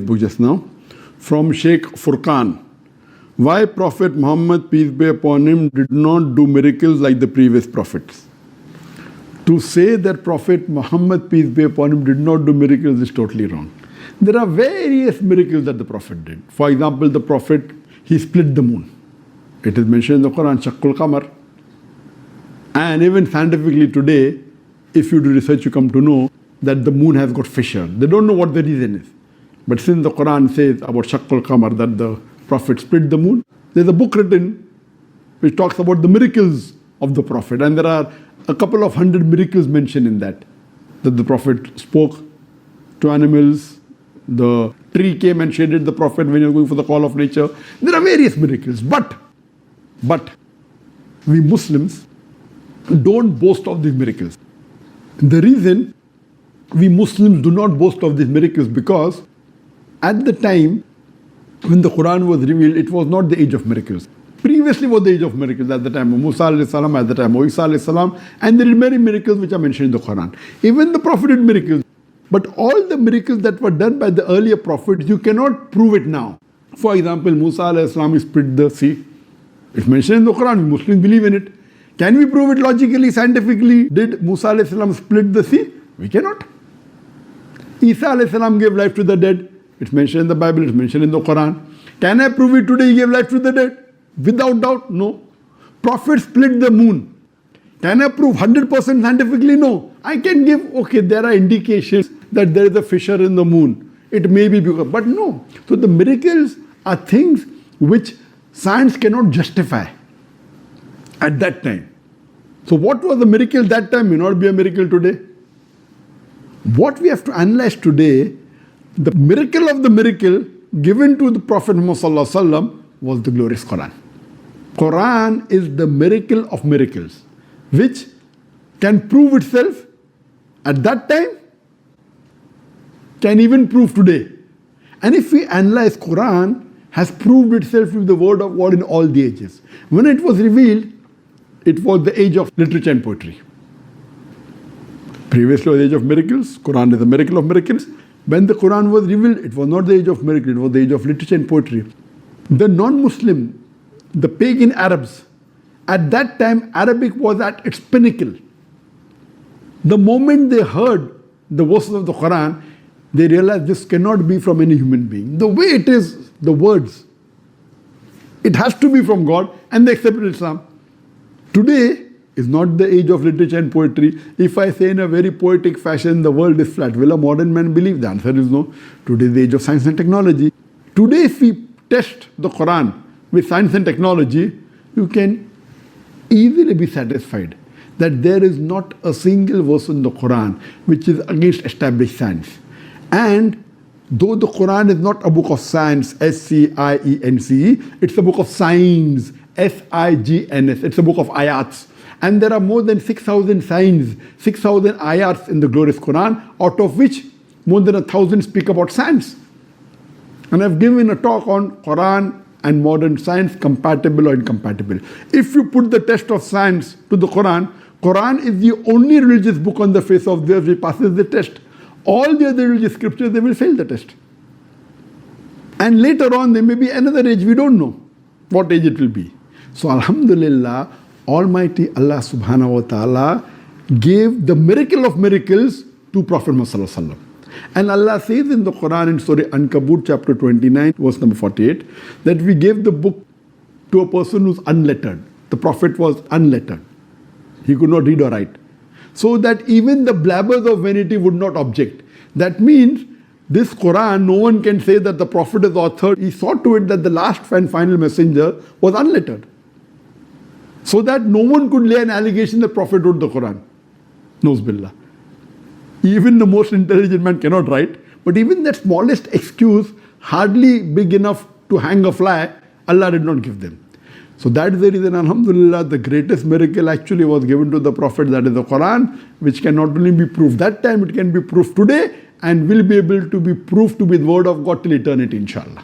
book just now from Sheikh Furqan. Why Prophet Muhammad, peace be upon him, did not do miracles like the previous prophets? To say that Prophet Muhammad, peace be upon him, did not do miracles is totally wrong. There are various miracles that the Prophet did. For example, the Prophet, he split the moon. It is mentioned in the Quran, Shaqqul Qamar. And even scientifically today, if you do research, you come to know that the moon has got fissure. They don't know what the reason is. But since the Quran says about Shaqqul Qamar, that the Prophet split the moon, there's a book written which talks about the miracles of the Prophet. And there are a couple of 100 miracles mentioned in that. That the Prophet spoke to animals, the tree came and shaded the Prophet when he was going for the call of nature. There are various miracles. But we Muslims don't boast of these miracles. The reason we Muslims do not boast of these miracles because at the time when the Quran was revealed, it was not the age of miracles. Previously was the age of miracles at the time of Musa alayhi salam, at the time of Isa alayhi salam, and there are many miracles which are mentioned in the Quran. Even the Prophet did miracles. But all the miracles that were done by the earlier prophets, you cannot prove it now. For example, Musa alayhi salam split the sea. It's mentioned in the Quran, we Muslims believe in it. Can we prove it logically, scientifically? Did Musa alayhi salam split the sea? We cannot. Isa alayhi salam gave life to the dead. It's mentioned in the Bible, it's mentioned in the Quran. Can I prove it today he gave life to the dead? Without doubt, no. Prophet split the moon. Can I prove 100% scientifically? No. I can give, okay, there are indications that there is a fissure in the moon. It may be because, but no. So the miracles are things which science cannot justify at that time. So what was the miracle that time may not be a miracle today. What we have to analyze today, the miracle of the miracle given to the Prophet Muhammad was the glorious Quran. Quran is the miracle of miracles, which can prove itself at that time, can even prove today. And if we analyze, Quran has proved itself to be the word of God in all the ages. When it was revealed, it was the age of literature and poetry. Previously was the age of miracles. Quran is the miracle of miracles. When the Quran was revealed, it was not the age of miracles, it was the age of literature and poetry. The non-Muslim, the pagan Arabs, at that time Arabic was at its pinnacle. The moment they heard the verses of the Quran, they realized this cannot be from any human being. The way it is, the words, it has to be from God, and they accepted Islam. Today is not the age of literature and poetry. If I say in a very poetic fashion, the world is flat, will a modern man believe? The answer is no. Today is the age of science and technology. Today if we test the Quran with science and technology, you can easily be satisfied that there is not a single verse in the Quran which is against established science. And though the Quran is not a book of science, S-C-I-E-N-C-E, it's a book of signs, S-I-G-N-S, it's a book of ayats. And there are more than 6,000 signs, 6,000 ayats in the glorious Quran, out of which more than 1,000 speak about science. And I've given a talk on Quran and modern science, compatible or incompatible. If you put the test of science to the Quran, Quran is the only religious book on the face of the earth which passes the test. All the other religious scriptures, they will fail the test. And later on, there may be another age, we don't know what age it will be. So Alhamdulillah, Almighty Allah subhanahu wa ta'ala gave the miracle of miracles to Prophet Muhammad. And Allah says in the Quran in Surah Ankabut chapter 29 verse number 48 that we gave the book to a person who's unlettered. The Prophet was unlettered. He could not read or write. So that even the blabbers of vanity would not object. That means this Quran, no one can say that the Prophet is author. He saw to it that the last and final messenger was unlettered. So that no one could lay an allegation that Prophet wrote the Quran. Nose billah. Even the most intelligent man cannot write. But even that smallest excuse, hardly big enough to hang a fly, Allah did not give them. So that is the reason, Alhamdulillah, the greatest miracle actually was given to the Prophet, that is the Quran, which can not only be proved that time, it can be proved today, and will be able to be proved to be the word of God till eternity, inshallah.